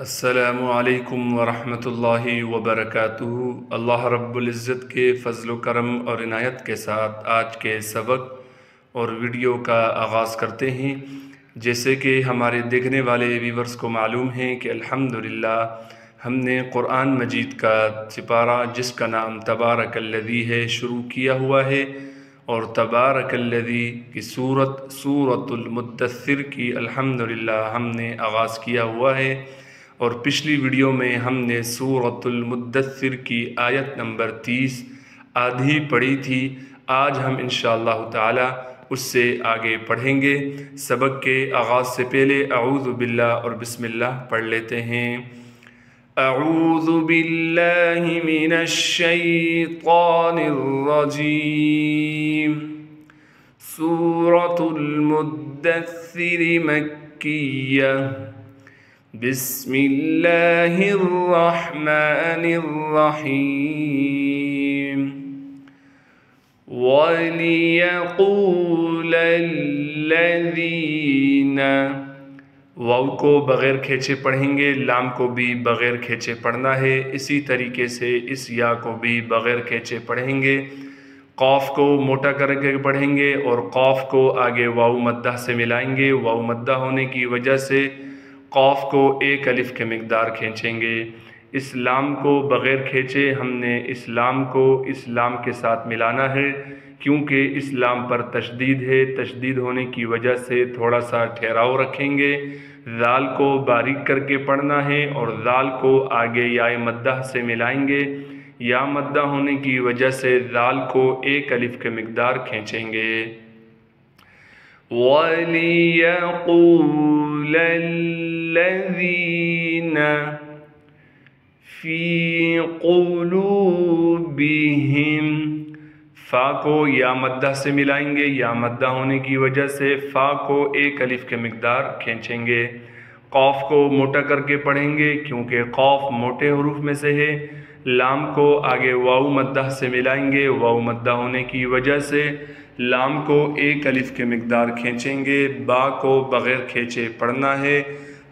السلام علیکم ورحمۃ اللہ وبرکاتہ۔ اللہ رب العزت کے فضل و کرم اور عنایت کے ساتھ آج کے سبق اور ویڈیو کا آغاز کرتے ہیں۔ جیسے کہ ہمارے دیکھنے والے ویورز کو معلوم ہے کہ الحمدللہ ہم نے قرآن مجید کا سپارہ جس کا نام تبارک الذی ہے شروع کیا ہوا ہے، اور تبارک الذی کی سورۃ المدثر کی الحمدللہ ہم نے آغاز کیا ہوا ہے، اور پچھلی ویڈیو میں ہم نے سورۃ المدثر کی آیت نمبر 30 آدھی پڑھی تھی۔ آج ہم انشاءاللہ تعالی اس سے آگے پڑھیں گے۔ سبق کے آغاز سے پہلے اعوذ باللہ اور بسم اللہ پڑھ لیتے ہیں۔ اعوذ باللہ من الشیطان الرجیم۔ سورۃ المدثر مکیہ۔ بسم اللہ الرحمن الرحیم۔ وَلِيَقُولَ الَّذِينَ، واو کو بغیر کھینچے پڑھیں گے، لام کو بھی بغیر کھینچے پڑھنا ہے، اسی طریقے سے اس یا کو بھی بغیر کھینچے پڑھیں گے۔ قاف کو موٹا کر کے پڑھیں گے اور قاف کو آگے واو مدہ سے ملائیں گے۔ واو مدہ ہونے کی وجہ سے قاف کو ایک الف کے مقدار کھینچیں گے۔ اس لام کو بغیر کھینچے ہم نے اس لام کو اس لام کے ساتھ ملانا ہے، کیونکہ اس لام پر تشدید ہے۔ تشدید ہونے کی وجہ سے تھوڑا سا ٹھہراؤ رکھیں گے۔ ذال کو باریک کر کے پڑھنا ہے اور ذال کو آگے یا مدہ سے ملائیں گے۔ یا مدہ ہونے کی وجہ سے ذال کو ایک الف کے مقدار کھینچیں گے۔ وَلِيَقُولَ الَّذِينَ فِي قُلُوبِهِمْ، فا کو یا مدہ سے ملائیں گے، یا مدہ ہونے کی وجہ سے فا کو ایک الف کے مقدار کھینچیں گے۔ قاف کو موٹا کر کے پڑھیں گے کیونکہ قاف موٹے حروف میں سے ہے۔ لام کو آگے واو مدہ سے ملائیں گے، واو مدہ ہونے کی وجہ سے لام کو ایک الف کے مقدار کھینچیں گے۔ با کو بغیر کھینچے پڑھنا ہے۔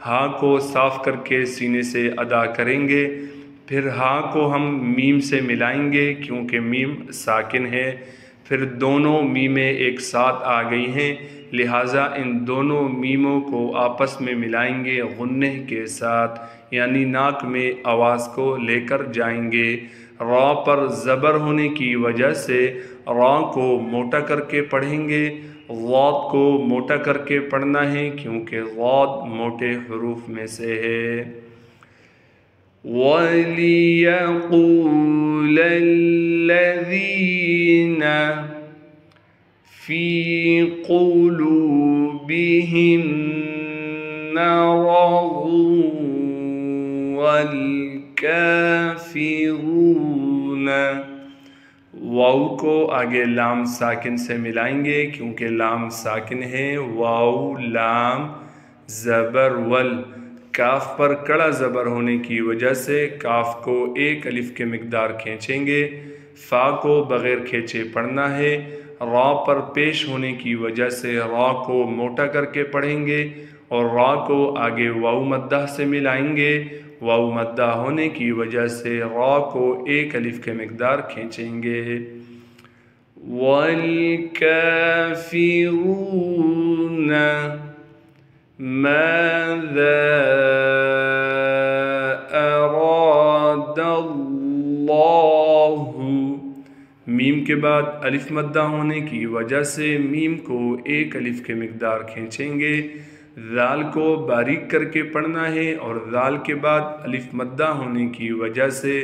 ہا کو صاف کر کے سینے سے ادا کریں گے۔ پھر ہا کو ہم میم سے ملائیں گے کیونکہ میم ساکن ہے۔ پھر دونوں میمیں ایک ساتھ آ گئی ہیں، لہٰذا ان دونوں میموں کو آپس میں ملائیں گے غنہ کے ساتھ، یعنی ناک میں آواز کو لے کر جائیں گے۔ را پر زبر ہونے کی وجہ سے را کو موٹا کر کے پڑھیں گے۔ غاد کو موٹا کر کے پڑھنا ہے کیونکہ غاد موٹے حروف میں سے ہے۔ وَلِيَقُولَ الَّذِينَ فِي قُلُوبِهِم مَّرَضٌ وَالْكَافِرُونَ، واو کو آگے لام ساکن سے ملائیں گے کیونکہ لام ساکن ہے۔ واو لام زبر ول، کاف پر کڑا زبر ہونے کی وجہ سے کاف کو ایک الف کے مقدار کھینچیں گے۔ فا کو بغیر کھینچے پڑھنا ہے۔ را پر پیش ہونے کی وجہ سے را کو موٹا کر کے پڑھیں گے اور را کو آگے واو مدہ سے ملائیں گے۔ واو مدہ ہونے کی وجہ سے را کو ایک الف کے مقدار کھینچیں گے۔ وَالْكَافِرُونَ مَاذَا أَرَادَ اللَّهُ، میم کے بعد الف مدہ ہونے کی وجہ سے میم کو ایک الف کے مقدار کھینچیں گے۔ ذال کو باریک کر کے پڑھنا ہے اور ذال کے بعد الف مدہ ہونے کی وجہ سے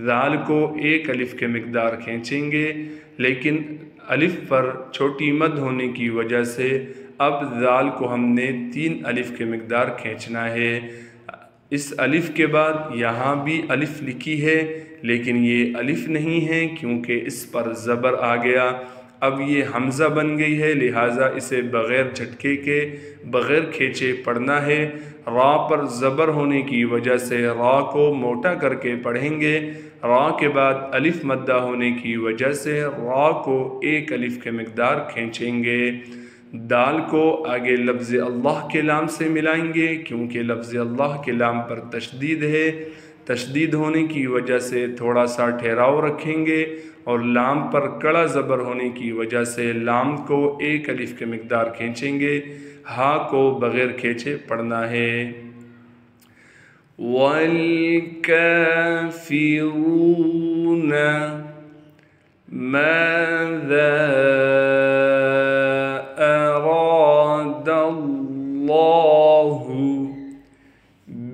ذال کو ایک الف کے مقدار کھینچیں گے، لیکن الف پر چھوٹی مد ہونے کی وجہ سے اب ذال کو ہم نے 3 الف کے مقدار کھینچنا ہے۔ اس الف کے بعد یہاں بھی الف لکھی ہے لیکن یہ الف نہیں ہے کیونکہ اس پر زبر آ گیا۔ اب یہ حمزہ بن گئی ہے، لہٰذا اسے بغیر جھٹکے کے بغیر کھینچے پڑھنا ہے۔ را پر زبر ہونے کی وجہ سے را کو موٹا کر کے پڑھیں گے۔ را کے بعد الف مدہ ہونے کی وجہ سے را کو ایک الف کے مقدار کھینچیں گے۔ دال کو آگے لفظ اللہ کے لام سے ملائیں گے کیونکہ لفظ اللہ کے لام پر تشدید ہے، تشدید ہونے کی وجہ سے تھوڑا سا ٹھہراؤ رکھیں گے، اور لام پر کڑا زبر ہونے کی وجہ سے لام کو ایک الف کے مقدار کھینچیں گے، ہا کو بغیر کھینچے پڑھنا ہے۔ وَالْكَافِرُونَ مَاذَا أَرَادَ اللَّهُ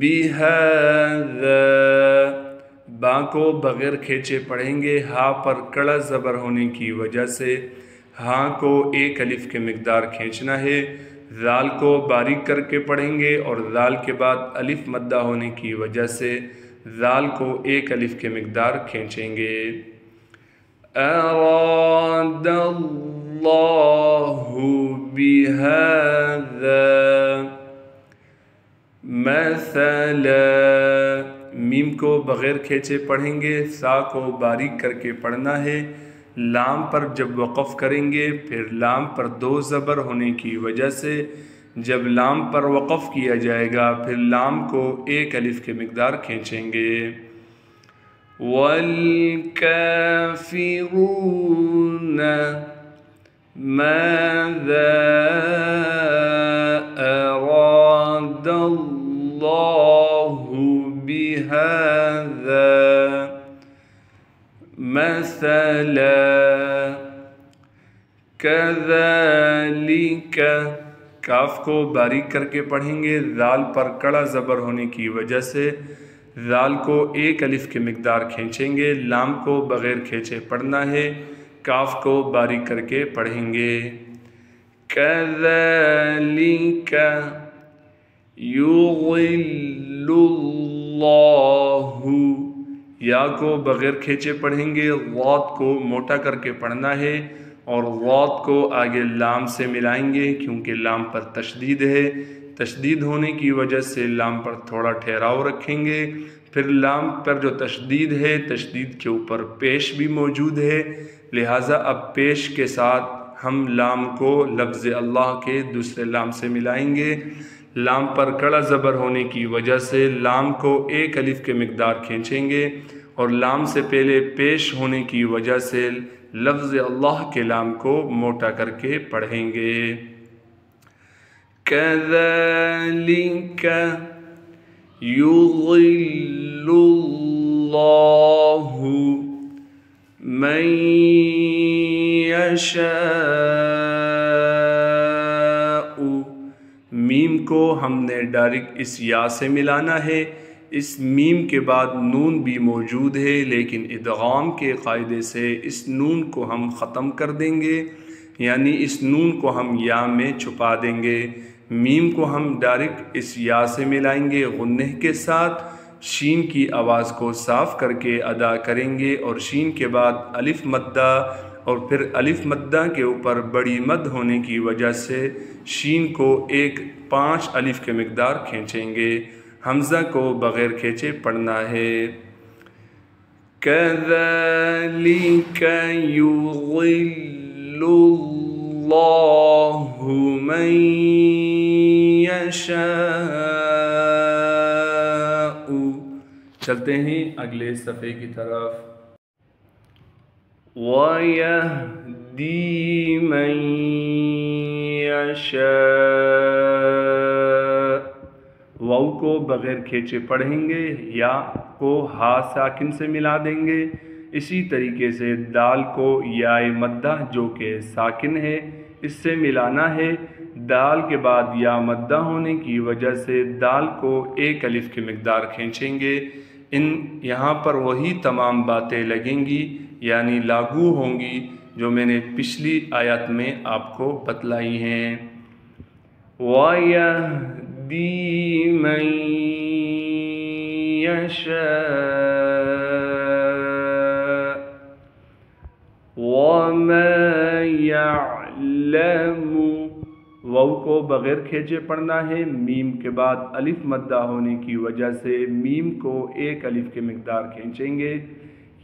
بِهَذَا، با کو بغیر کھینچے پڑھیں گے، ہا پر کڑا زبر ہونے کی وجہ سے ہا کو ایک الف کے مقدار کھینچنا ہے، ذال کو باریک کر کے پڑھیں گے اور ذال کے بعد الف مدہ ہونے کی وجہ سے ذال کو ایک الف کے مقدار کھینچیں گے۔ أَرَادَ اللَّهُ بِهَذَا مَثَلًا، میم کو بغیر کھینچے پڑھیں گے، سا کو باریک کر کے پڑھنا ہے، لام پر جب وقف کریں گے پھر لام پر دو زبر ہونے کی وجہ سے جب لام پر وقف کیا جائے گا پھر لام کو ایک الف کے مقدار کھینچیں گے۔ وَالْكَافِرُونَ مَاذَا أَرَادَ اللَّهُ بِهَذَا مَثَلًا كَذَلِكَ، کاف کو باریک کر کے پڑھیں گے، ذال پر کڑا زبر ہونے کی وجہ سے ذال کو ایک الف کے مقدار کھینچیں گے، لام کو بغیر کھینچے پڑھنا ہے، کاف کو باریک کر کے پڑھیں گے۔ كَذَلِكَ يُضِلُّ اللَّهُ، یا کو بغیر کھینچے پڑھیں گے، غاد کو موٹا کر کے پڑھنا ہے اور غاد کو آگے لام سے ملائیں گے کیونکہ لام پر تشدید ہے، تشدید ہونے کی وجہ سے لام پر تھوڑا ٹھہراؤ رکھیں گے، پھر لام پر جو تشدید ہے تشدید کے اوپر پیش بھی موجود ہے، لہٰذا اب پیش کے ساتھ ہم لام کو لفظ اللہ کے دوسرے لام سے ملائیں گے، لام پر کڑا زبر ہونے کی وجہ سے لام کو ایک الف کے مقدار کھینچیں گے اور لام سے پہلے پیش ہونے کی وجہ سے لفظ اللہ کے لام کو موٹا کر کے پڑھیں گے۔ كَذَلِكَ يُضِلُّ اللَّهُ مَن يَشَاءُ، میم کو ہم نے ڈائریکٹ اس یا سے ملانا ہے، اس میم کے بعد نون بھی موجود ہے لیکن ادغام کے قاعدے سے اس نون کو ہم ختم کر دیں گے، یعنی اس نون کو ہم یا میں چھپا دیں گے، میم کو ہم ڈائریکٹ اس یا سے ملائیں گے غنہ کے ساتھ، شین کی آواز کو صاف کر کے ادا کریں گے اور شین کے بعد الف مدہ اور پھر الف مدہ کے اوپر بڑی مد ہونے کی وجہ سے شین کو 5 الف کے مقدار کھینچیں گے، حمزہ کو بغیر کھینچے پڑھنا ہے۔ كَذَلِكَ يُضِلُّ اللَّهُ مَن يَشَاءُ، چلتے ہیں اگلے صفحے کی طرف۔ وَيَهْدِي مَن يَشَاءُ، واو کو بغیر کھینچے پڑھیں گے، یا کو ہا ساکن سے ملا دیں گے، اسی طریقے سے دال کو یا مدہ جو کہ ساکن ہے اس سے ملانا ہے، دال کے بعد یا مدہ ہونے کی وجہ سے دال کو ایک الف کی مقدار کھینچیں گے، یہاں پر وہی تمام باتیں لگیں گی یعنی لاگو ہوں گی جو میں نے پچھلی آیت میں آپ کو بتلائی ہیں۔ وَيَهْدِي مَن يَشَاءُ وَمَا يَعْلَمُ، واو کو بغیر کھینچے پڑھنا ہے، میم کے بعد الف مدہ ہونے کی وجہ سے میم کو ایک الف کے مقدار کھینچیں گے،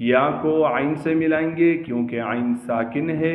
یا کو عین سے ملائیں گے کیونکہ عین ساکن ہے،